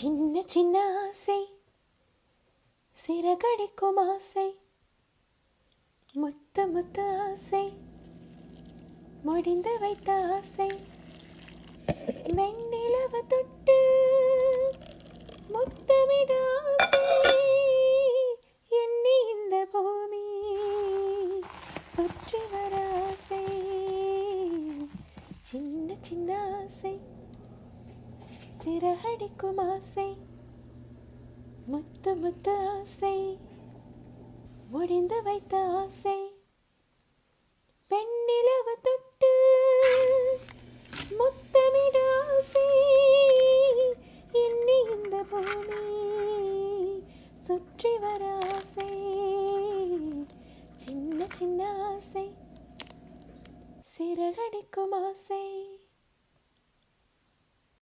சின்ன சின்ன ஆசை சிறகடிக்கும் ஆசை முத்து முத்து ஆசை முடிந்து வைத்த ஆசை வெண்ணிலவு தொட்டு முத்தமிட ஆசை என்னை இந்த பூமி சுற்றி வர ஆசை சின்ன சின்ன ஆசை சிறகடிக்கும் ஆசை முத்து முத்து ஆசை முடிந்து வைத்த ஆசை